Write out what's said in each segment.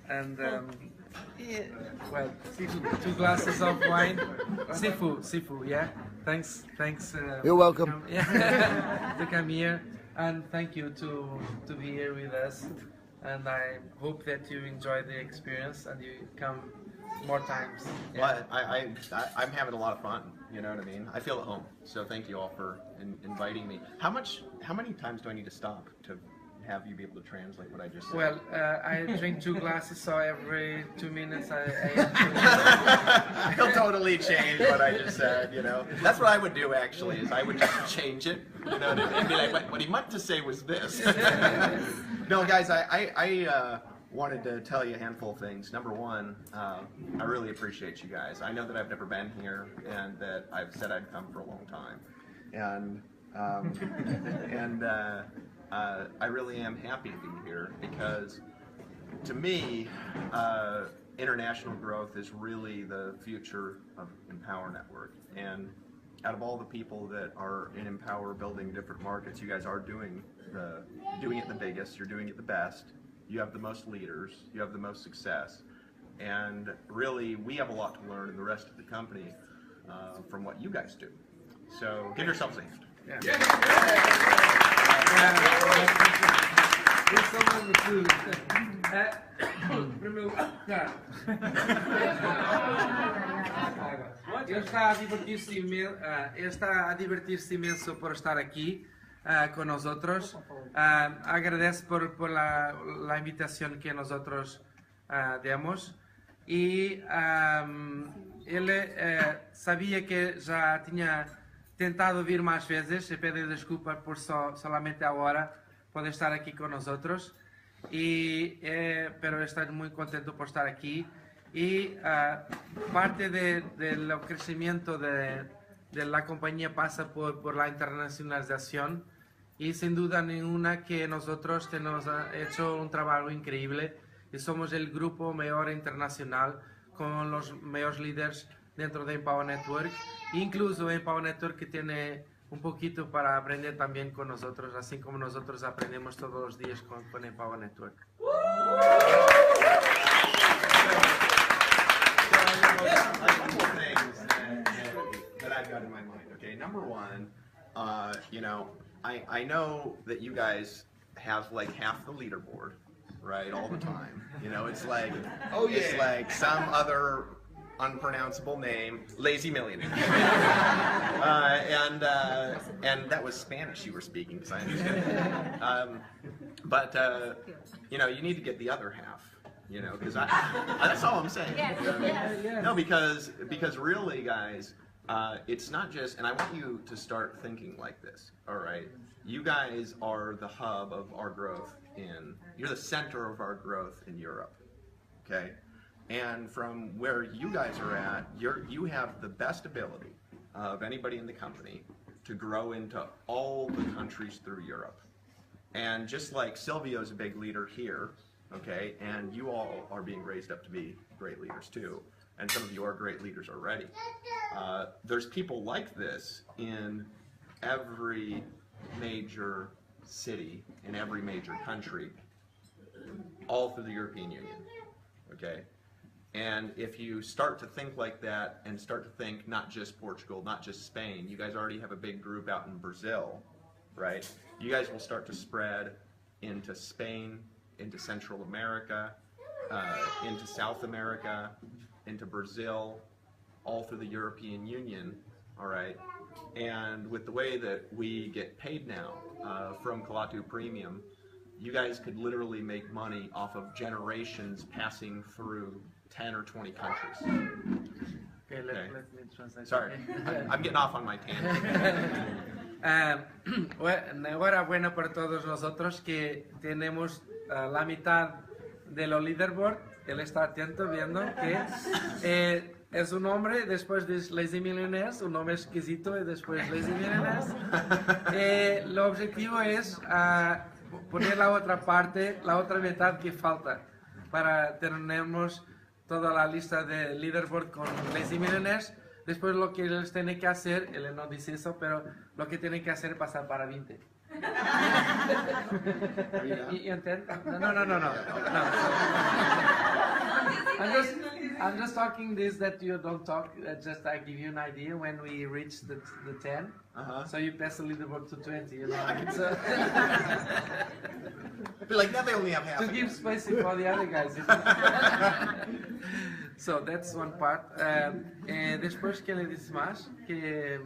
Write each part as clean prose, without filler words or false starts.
and yeah, well, two glasses of wine. Sifu, yeah. Thanks. You're welcome. To come here, and thank you to be here with us. And I hope that you enjoy the experience and you come more times. Yeah. Well, I'm having a lot of fun. You know what I mean? I feel at home. So thank you all for inviting me. How many times do I need to stop to have you be able to translate what I just said? Well, I drink 2 glasses, so every 2 minutes I He'll totally change what I just said, you know. That's what I would do actually, is I would just change it, you know, and be like, what he meant to say was this. No, guys, I wanted to tell you a handful of things. Number one, I really appreciate you guys. I know that I've never been here, and that I've said I'd come for a long time, and I really am happy to be here because, to me, international growth is really the future of Empower Network. And out of all the people that are in Empower building different markets, you guys are doing it the biggest. You're doing it the best. You have the most leaders. You have the most success. And really, we have a lot to learn in the rest of the company from what you guys do. So give yourselves a hand. Ele está a divertir-se imenso por estar aqui con nosotros. Agradece por la invitación que nosotros demos. Y ele sabia que já tinha tentado vir mais vezes, e pede desculpa por solamente agora poder estar aquí con nosotros, pero estoy muy contento por estar aquí, y parte del crecimiento de la compañía pasa por la internacionalización, y sin duda ninguna que nosotros hemos hecho un trabajo increíble y somos el grupo mayor internacional con los mejores líderes dentro de Empower Network, incluso Empower Network que tiene un poquito para aprender también con nosotros, así como nosotros aprendemos todos los días con Empower Network. That I've got in my mind. Okay, number one, you know, I know that you guys have like half the leaderboard, right, all the time. You know, it's like, it's like some other unpronounceable name, Lazy Millionaire. And that was Spanish you were speaking, because I understand. But you know, you need to get the other half. You know, because that's all I'm saying. Yes, you know? yes. No, because really, guys, it's not just, and I want you to start thinking like this. All right, you guys are the hub of our growth you're the center of our growth in Europe. Okay. And from where you guys are at, you have the best ability of anybody in the company to grow into all the countries through Europe. And just like Silvio's a big leader here, okay, and you all are being raised up to be great leaders too, and some of you are great leaders already. There's people like this in every major city, in every major country, all through the European Union, okay? And if you start to think like that and start to think not just Portugal, not just Spain, you guys already have a big group out in Brazil, right? You guys will start to spread into Spain, into Central America, into South America, into Brazil, all through the European Union, all right? And with the way that we get paid now from Kalatu Premium, you guys could literally make money off of generations passing through 10 or 20 countries. Okay, let me translate. Sorry, I'm getting off on my tangent. Enhorabuena por todos nosotros que tenemos la mitad de los leaderboard. Él está atento viendo que es un hombre, después de Lazy Millionaires, un nombre exquisito y después Lazy Millionaires. El objetivo es poner la otra parte, la otra mitad que falta para tenernos toda la lista de leaderboard con Lazy Millionaires. Después lo que ellos tienen que hacer, él no dice eso, pero lo que tienen que hacer es pasar para 20. ¿Y entiendes? No. I'm just talking this that you don't talk. Just I give you an idea when we reach the 10. So you pass a leaderboard to 20. You know, it's, Be like, now they only have half. to give space for the other guys. So that's one part. Después que le dices más que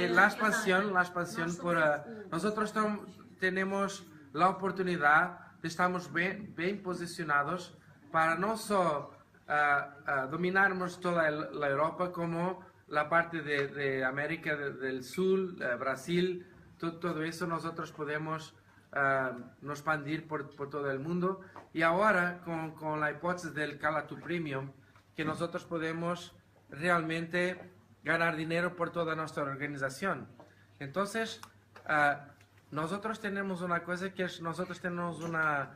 la expansión por nosotros tenemos la oportunidad de estamos bien posicionados para no solo dominarmos toda la Europa como la parte de América del Sur, Brasil, todo eso nosotros podemos nos expandir por todo el mundo, y ahora con la hipótesis del Cala to Premium, que nosotros podemos realmente ganar dinero por toda nuestra organización. Entonces, nosotros tenemos una cosa que es, nosotros tenemos una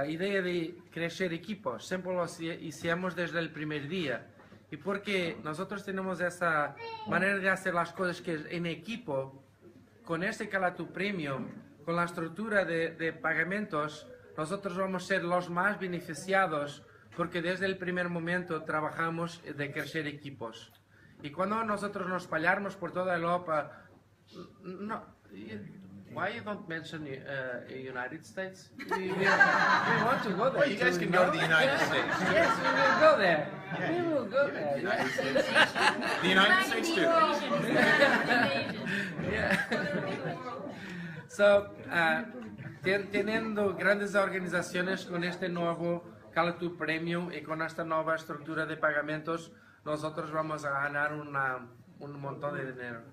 idea de crecer equipos, siempre lo hicimos desde el primer día, y porque nosotros tenemos esa manera de hacer las cosas que es en equipo, con este Cala to Premium, con la estructura de pagamentos, nosotros vamos a ser los más beneficiados porque desde el primer momento trabajamos de crecer equipos. Y cuando nosotros nos espallarnos por toda Europa, no, why you don't mention United States? We want to go there. Well, you guys can go to the United States. Yes, we will go there. Yeah. We will go there. United States. The United States too. Yeah. So, teniendo grandes organizaciones con este nuevo Cala to Premium y con esta nueva estructura de pagamentos, nosotros vamos a ganar un montón de dinero.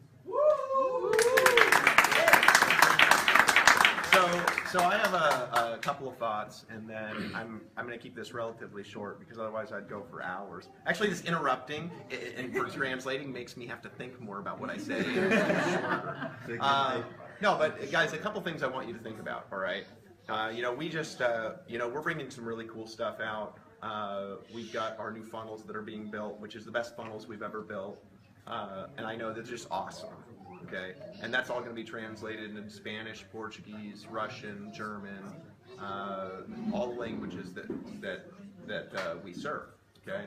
So I have a couple of thoughts, and then I'm going to keep this relatively short because otherwise I'd go for hours. Actually, this interrupting and for translating makes me have to think more about what I say. No, but guys, a couple things I want you to think about. All right, we just we're bringing some really cool stuff out. We've got our new funnels that are being built, which is the best funnels we've ever built, and I know they're just awesome. Okay, and that's all going to be translated into Spanish, Portuguese, Russian, German, all the languages that we serve. Okay,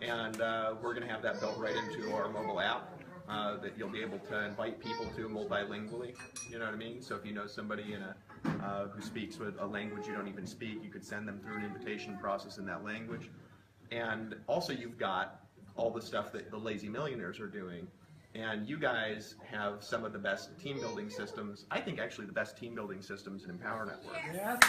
and we're going to have that built right into our mobile app that you'll be able to invite people to multilingually. You know what I mean? So if you know somebody who speaks with a language you don't even speak, you could send them through an invitation process in that language. And also, you've got all the stuff that the Lazy Millionaires are doing. And you guys have some of the best team building systems. I think actually the best team building systems in Empower Network. Yes.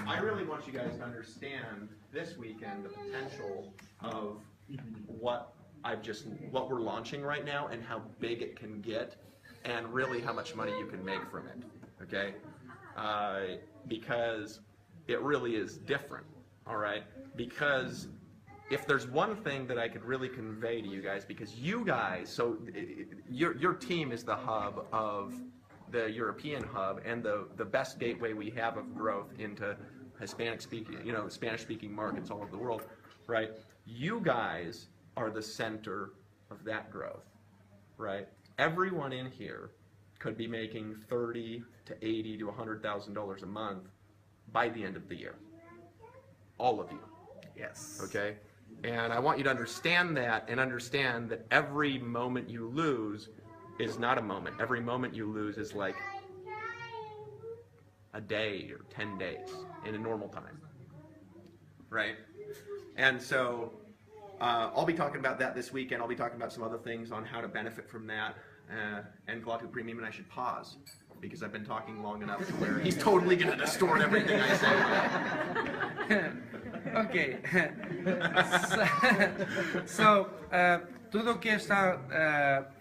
I really want you guys to understand this weekend the potential of what we're launching right now and how big it can get, and really how much money you can make from it. Okay, because it really is different. All right, because if there's one thing that I could really convey to you guys, because you guys, so your team is the hub of the European hub and the best gateway we have of growth into Spanish-speaking markets all over the world, right? You guys are the center of that growth, right? Everyone in here could be making $30,000 to $80,000 to $100,000 a month by the end of the year. All of you. Yes. Okay? And I want you to understand that, and understand that every moment you lose is not a moment. Every moment you lose is like a day or 10 days in a normal time. Right? And so I'll be talking about that this weekend. I'll be talking about some other things on how to benefit from that. And Cala to Premium, and I should pause because I've been talking long enough to where he's totally going to distort everything I say. Ok, so, todo que está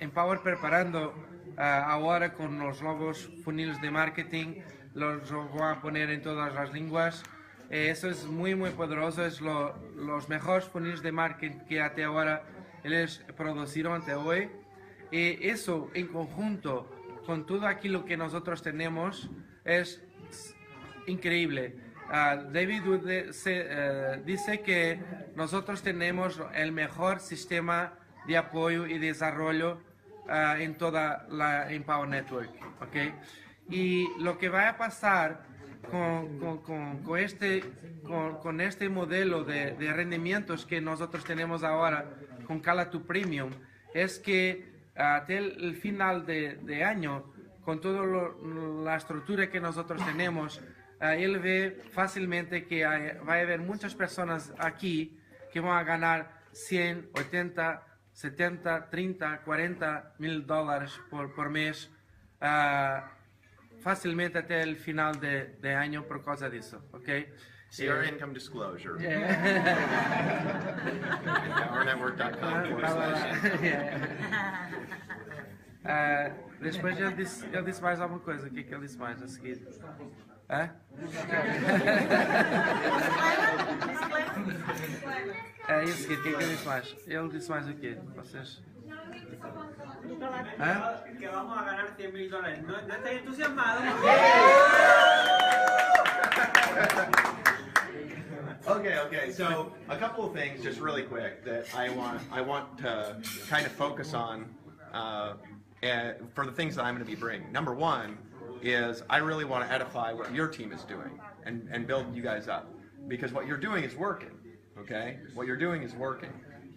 Empower preparando ahora con los nuevos funnels de marketing, los voy a poner en todas las lenguas. Eso es muy poderoso, es los mejores funnels de marketing que hasta ahora ellos produjeron hasta hoy. Y eso en conjunto con todo aquello que nosotros tenemos es increíble. David dice que nosotros tenemos el mejor sistema de apoyo y desarrollo en toda la Empower Network, ¿ok? Y lo que va a pasar con este modelo de rendimientos que nosotros tenemos ahora con Cala Tu Premium es que hasta el final de año, con toda la estructura que nosotros tenemos, él ve fácilmente que va a haber muchas personas aquí que van a ganar 100, 80, 70, 30, 40 mil dólares por mes, fácilmente hasta el final de año por causa de eso, ¿ok? See our income disclosure. Yeah. Depois ele disse mais alguma coisa. O que é que ele disse mais a seguir? É isso aqui, o que é que ele disse mais? Ele disse mais o quê? Vocês? Que vamos a ganar 100 mil dólares. ¿No estáis entusiasmados? Okay. So a couple of things, just really quick, that I want to kind of focus on for the things that I'm going to be bringing. Number one is I really want to edify what your team is doing and build you guys up, because what you're doing is working. Okay, what you're doing is working,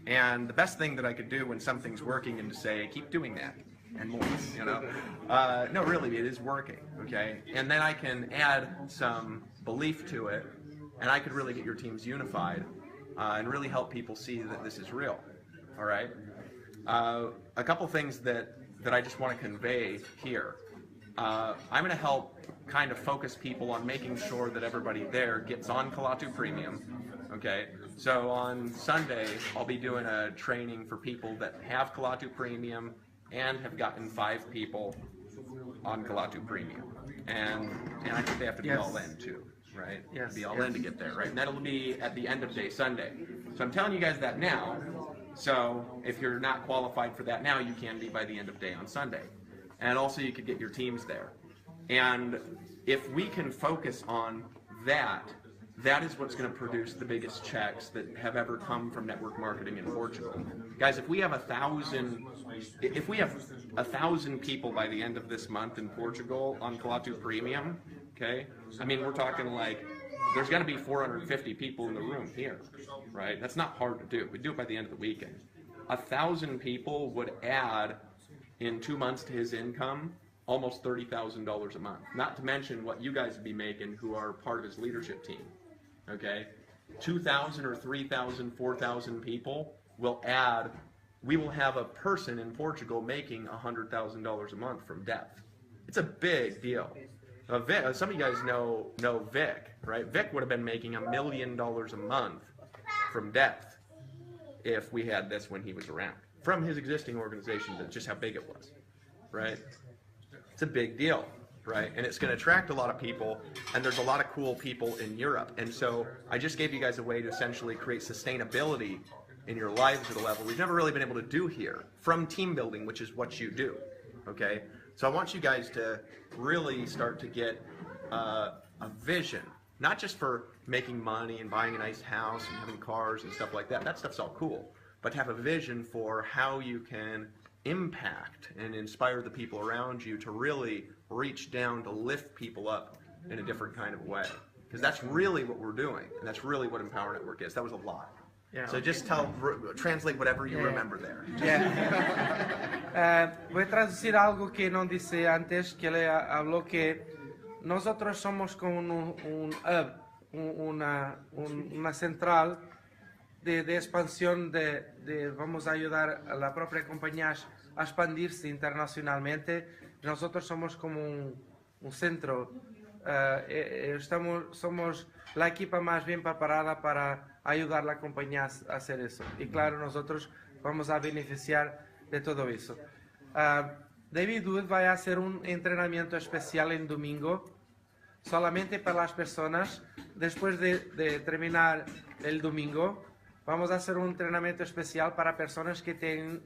and the best thing that I could do when something's working is to say, keep doing that and more. You know, no, really, it is working. Okay, and then I can add some belief to it. And I could really get your teams unified and really help people see that this is real. All right. A couple things that I just want to convey here. I'm going to help kind of focus people on making sure that everybody there gets on Cala Tu Premium. Okay. So on Sunday, I'll be doing a training for people that have Cala Tu Premium and have gotten 5 people on Cala Tu Premium, and I think they have to be all in too. Right? Yes. Be all in to get there, right? And that'll be at the end of day Sunday. So I'm telling you guys that now. So if you're not qualified for that now, you can be by the end of day on Sunday. And also you could get your teams there. And if we can focus on that, that is what's going to produce the biggest checks that have ever come from network marketing in Portugal. Guys, if we have 1,000 people by the end of this month in Portugal on Cala Tu Premium, okay? I mean, we're talking like, there's going to be 450 people in the room here, right? That's not hard to do. We do it by the end of the weekend. 1,000 people would add, in 2 months to his income, almost $30,000 a month. Not to mention what you guys would be making who are part of his leadership team, okay? 2,000 or 3,000, 4,000 people will add, we will have a person in Portugal making $100,000 a month from depth. It's a big deal. Vic, some of you guys know Vic, right? Vic would have been making $1 million a month from depth if we had this when he was around. From his existing organization, that's just how big it was, right? It's a big deal, right? And it's going to attract a lot of people, and there's a lot of cool people in Europe. And so I just gave you guys a way to essentially create sustainability in your lives at a level we've never really been able to do here from team building, which is what you do, okay? So I want you guys to really start to get a vision, not just for making money and buying a nice house and having cars and stuff like that. That stuff's all cool. But to have a vision for how you can impact and inspire the people around you to really reach down to lift people up in a different kind of way. Because that's really what we're doing, and that's really what Empower Network is. That was a lot. Yeah, so just translate whatever you remember there. Voy a traducir algo que no dice antes, que le habló que nosotros somos como un hub, una central de expansión vamos a ayudar a la propia compañía a expandirse internacionalmente. Nosotros somos como un centro, somos la equipa más bien preparada para ayudar a la compañía a hacer eso. Y claro, nosotros vamos a beneficiar de todo eso. David Wood va a hacer un entrenamiento especial en domingo, solamente para las personas. Después de terminar el domingo, vamos a hacer un entrenamiento especial para personas que tienen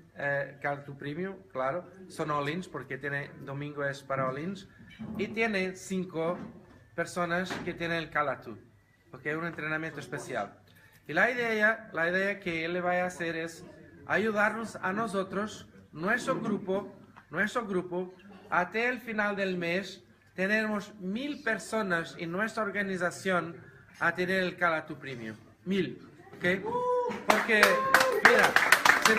Cala Tu Premium, claro, son all-ins, porque domingo es para all-ins, y tiene 5 personas que tienen el Cala Tu, porque es un entrenamiento especial. Y la idea que él le va a hacer es ayudarnos a nosotros, nuestro grupo, hasta el final del mes, tenemos 1000 personas en nuestra organización a tener el Cala Tu Premium. 1000, ¿ok? Porque, mira, si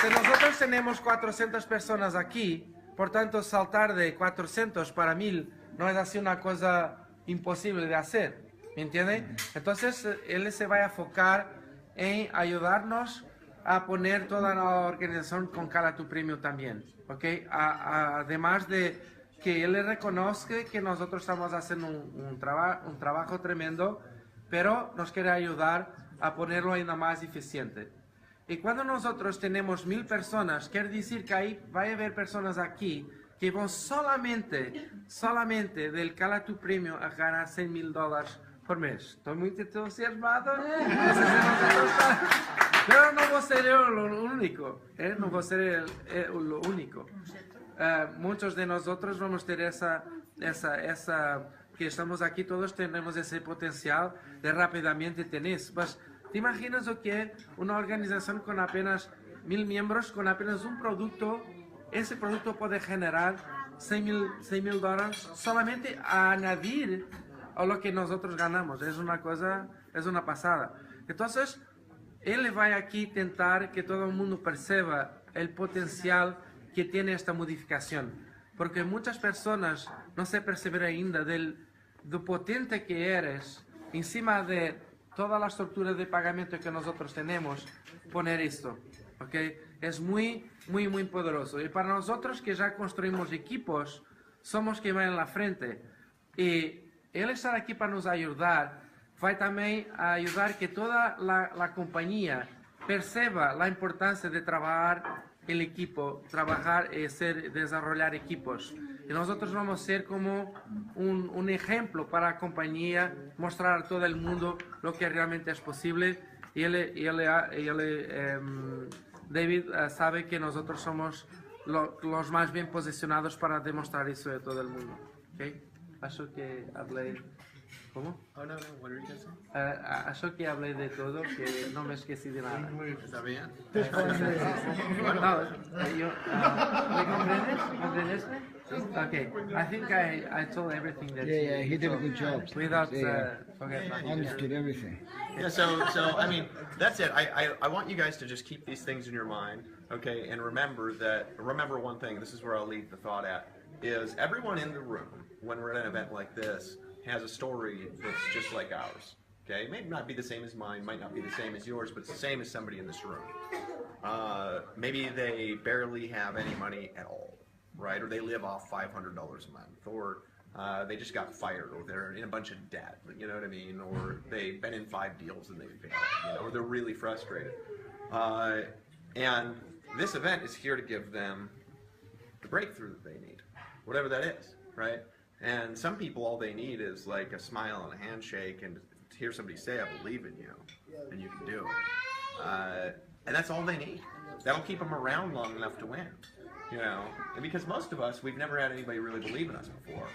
nosotros tenemos 400 personas aquí, por tanto saltar de 400 para 1000 no es así una cosa imposible de hacer, ¿me entiende? Entonces él se va a enfocar en ayudarnos a poner toda la organización con Cala Tu Premium también, ¿ok? Además de que él reconozca que nosotros estamos haciendo un trabajo tremendo, pero nos quiere ayudar a ponerlo ainda más eficiente. Y cuando nosotros tenemos 1000 personas, quiere decir que ahí va a haber personas aquí que van solamente del Cala Tu Premium a ganar $100,000 por mes. Estoy muy entusiasmado. Pero no voy a ser lo único. No voy a ser lo único. Muchos de nosotros vamos a tener que estamos aquí todos tenemos ese potencial de rápidamente tener. Pues, ¿te imaginas lo que es una organización con apenas 1000 miembros, con apenas un producto? Ese producto puede generar $100,000 solamente a añadir a lo que nosotros ganamos. Es una cosa, es una pasada. Entonces, él va aquí a intentar que todo el mundo perciba el potencial que tiene esta modificación. Porque muchas personas no se perciben ainda do potente que eres encima de toda la estructura de pagamento que nosotros tenemos, poner esto, ¿ok? Es muy poderoso. Y para nosotros que ya construimos equipos, somos que van en la frente. Y él estar aquí para nos ayudar, va también a ayudar que toda la compañía perciba la importancia de trabajar el equipo, trabajar y desarrollar equipos. Y nosotros vamos a ser como un ejemplo para la compañía, mostrar a todo el mundo lo que realmente es posible. Y David sabe que nosotros somos los más bien posicionados para demostrar eso a todo el mundo. ¿Okay? Acho que hablé... ¿Cómo? Oh, no, what are you guys saying? Acho que hablé de todo, que no me esquecí de nada. ¿Está bien? ¿Me comprendes? ¿Comprendes? Okay, I think I told everything that he did a good job. Without forgetting. Understood everything. Yeah, so I mean, that's it. I want you guys to just keep these things in your mind, okay? And remember one thing, this is where I'll leave the thought at, is everyone in the room, when we're at an event like this, has a story that's just like ours, okay? It may not be the same as mine, might not be the same as yours, but it's the same as somebody in this room. Maybe they barely have any money at all, right? Or they live off $500 a month, or they just got fired, or they're in a bunch of debt, you know what I mean? Or they've been in 5 deals and they failed, you know, or they're really frustrated. And this event is here to give them the breakthrough that they need, whatever that is, right? And some people, all they need is like a smile and a handshake and to hear somebody say, I believe in you, and you can do it. And that's all they need. That'll keep them around long enough to win, you know? And because most of us, we've never had anybody really believe in us before.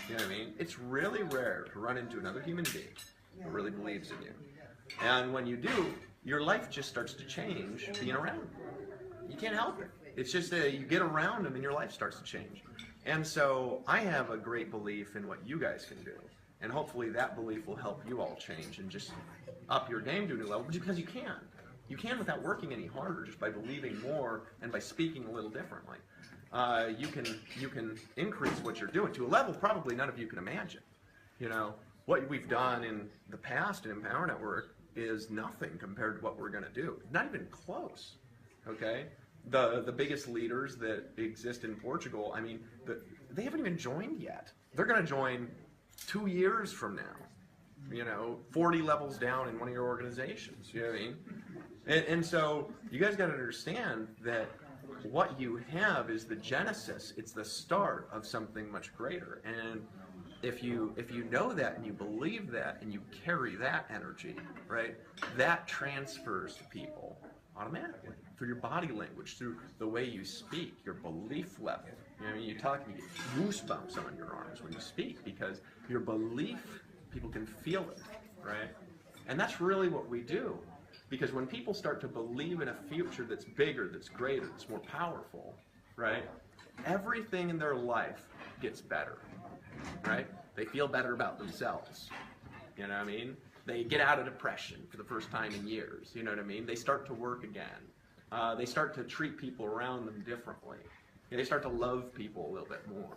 You know what I mean? It's really rare to run into another human being who really believes in you. And when you do, your life just starts to change being around them. You can't help it. It's just that you get around them and your life starts to change. And so I have a great belief in what you guys can do. And hopefully that belief will help you all change and just up your game to a new level, because you can. You can without working any harder, just by believing more and by speaking a little differently. You can increase what you're doing to a level probably none of you can imagine. You know, what we've done in the past in Empower Network is nothing compared to what we're going to do. Not even close, okay? The biggest leaders that exist in Portugal, I mean, they haven't even joined yet. They're going to join 2 years from now, you know, 40 levels down in one of your organizations, you know what I mean? And so you guys got to understand that what you have is the genesis, it's the start of something much greater. And if you know that and you believe that and you carry that energy, right, that transfers to people automatically through your body language, through the way you speak, your belief level. You know, you talk, you get goosebumps on your arms when you speak because your belief, people can feel it, right? And that's really what we do. Because when people start to believe in a future that's bigger, that's greater, that's more powerful, right? Everything in their life gets better. right? They feel better about themselves. You know what I mean? They get out of depression for the first time in years. You know what I mean? They start to work again. They start to treat people around them differently. They start to love people a little bit more.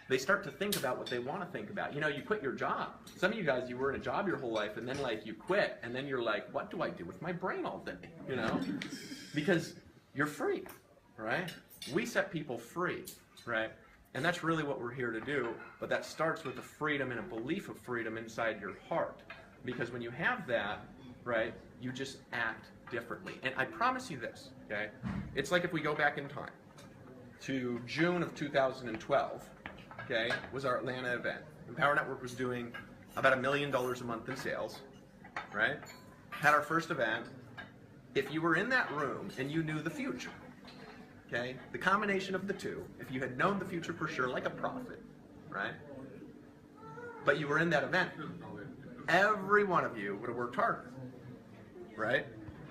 They start to think about what they want to think about. You know, you quit your job. Some of you guys, you were in a job your whole life, and then like you quit, and then you're like, what do I do with my brain all day? You know? Because you're free, right? We set people free, right? And that's really what we're here to do, but that starts with a freedom and a belief of freedom inside your heart. Because when you have that, right, you just act differently. And I promise you this, okay? It's like if we go back in time to June of 2012, okay, was our Atlanta event. Empower Network was doing about $1 million a month in sales, right? Had our first event. If you were in that room and you knew the future, okay, the combination of the two, if you had known the future for sure, like a prophet, right? But you were in that event, every one of you would have worked harder, right?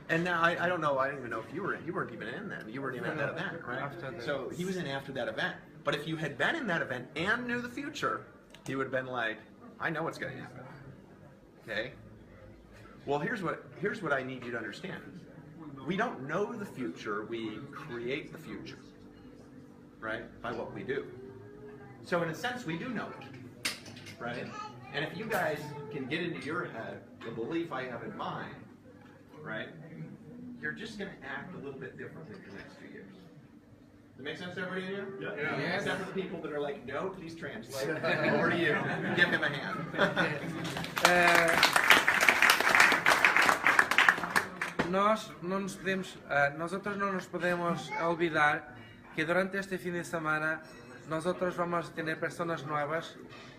And now, I don't know, I don't even know if you weren't even in then. You weren't even in that event, right? So he was in after that event. But if you had been in that event and knew the future, he would have been like, I know what's going to happen, okay? Well, here's what I need you to understand. We don't know the future, we create the future, right, by what we do. So in a sense, we do know it, right? And if you guys can get into your head the belief I have in mind, right, you're just going to act a little bit differently for the next 2 years. Does it make sense to everybody in here? Yeah. Yeah. Except for the people that are like, no, please translate. Over to you. Give him a hand. Nosotros no nos podemos olvidar que durante este fin de semana nosotros vamos a tener personas nuevas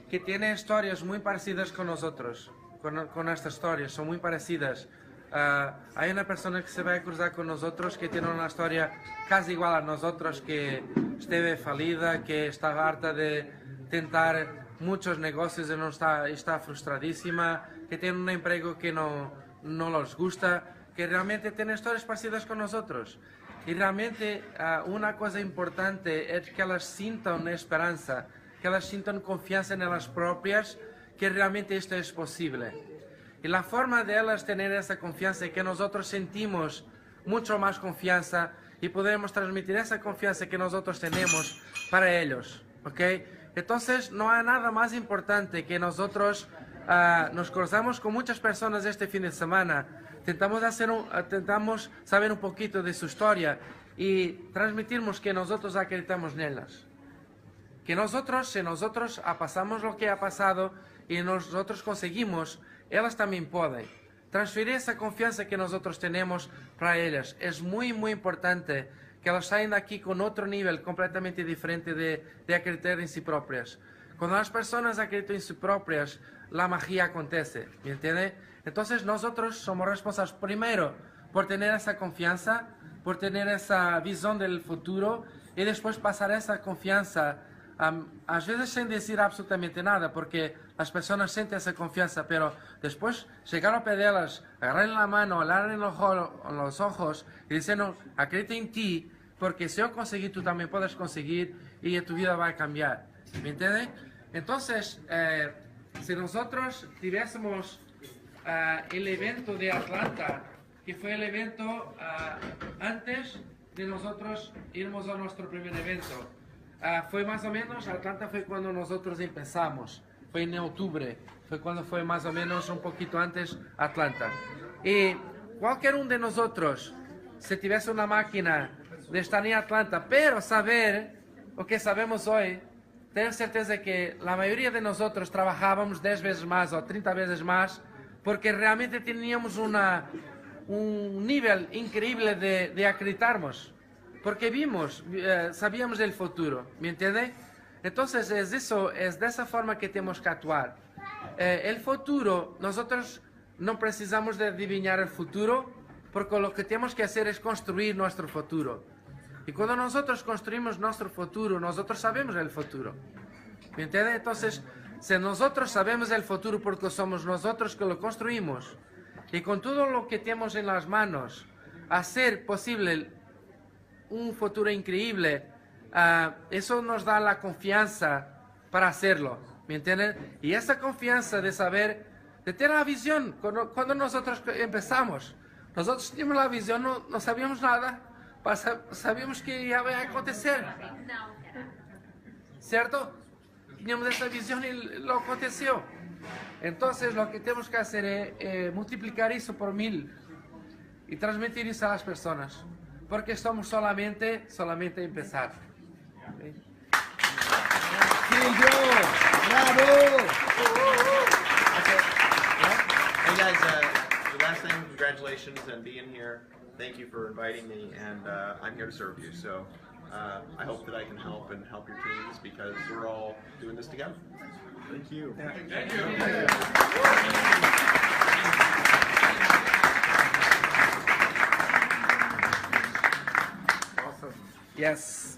que tienen historias muy parecidas con nosotros, con nuestras historias, son muy parecidas. Hay una persona que se va a cruzar con nosotros que tiene una historia casi igual a nosotros, que estuvo falida, que está harta de tentar muchos negocios y no está frustradísima, que tiene un empleo que no les gusta, que realmente tiene historias parecidas con nosotros. Y realmente una cosa importante es que ellas sientan esperanza, que ellas sientan confianza en ellas propias, que realmente esto es posible. Y la forma de ellas tener esa confianza es que nosotros sentimos mucho más confianza y podemos transmitir esa confianza que nosotros tenemos para ellos, ¿ok? Entonces no hay nada más importante que nosotros nos cruzamos con muchas personas este fin de semana, tentamos saber un poquito de su historia y transmitirnos que nosotros acreditamos en ellas. Que nosotros, si nosotros pasamos lo que ha pasado y nosotros conseguimos, ellas también pueden. Transferir esa confianza que nosotros tenemos para ellas. Es muy, muy importante que ellas salgan de aquí con otro nivel completamente diferente de acreditar en sí propias. Cuando las personas acreditan en sí propias, la magia acontece, ¿me entiende? Entonces nosotros somos responsables primero por tener esa confianza, por tener esa visión del futuro y después pasar esa confianza a veces sin decir absolutamente nada, porque las personas sienten esa confianza, pero después llegar a pedirlas, agarrarle la mano, hablarle en los ojos y decir, no, acredita en ti, porque si yo conseguí, tú también puedes conseguir y tu vida va a cambiar. ¿Me entiendes? Entonces, si nosotros tuviésemos el evento de Atlanta, que fue el evento antes de nosotros irnos a nuestro primer evento, fue más o menos, Atlanta fue cuando nosotros empezamos, fue en octubre, fue cuando fue más o menos un poquito antes Atlanta. Y cualquier uno de nosotros, si tuviese una máquina de estar en Atlanta, pero saber lo que sabemos hoy, tener certeza que la mayoría de nosotros trabajábamos 10 veces más o 30 veces más, porque realmente teníamos un nivel increíble de acreditarnos. Porque sabíamos del futuro, ¿me entiende? Entonces es de esa forma que tenemos que actuar. El futuro, nosotros no precisamos de adivinar el futuro, porque lo que tenemos que hacer es construir nuestro futuro. Y cuando nosotros construimos nuestro futuro, nosotros sabemos el futuro, ¿me entiende? Entonces, si nosotros sabemos el futuro porque somos nosotros que lo construimos, y con todo lo que tenemos en las manos, hacer posible un futuro increíble, eso nos da la confianza para hacerlo. ¿Me entienden? Y esa confianza de saber, de tener la visión. Cuando nosotros empezamos, nosotros teníamos la visión, no sabíamos nada, sabíamos que iba a acontecer. ¿Cierto? Teníamos esa visión y lo aconteció. Entonces lo que tenemos que hacer es multiplicar eso por 1000 y transmitir eso a las personas. Porque somos solamente empezar. ¿Sí? ¡Bravo! Hey guys, the last thing, congratulations on being here. Thank you for inviting me, and I'm here to serve you. So I hope that I can help and help your teams because we're all doing this together. Thank you. Yes.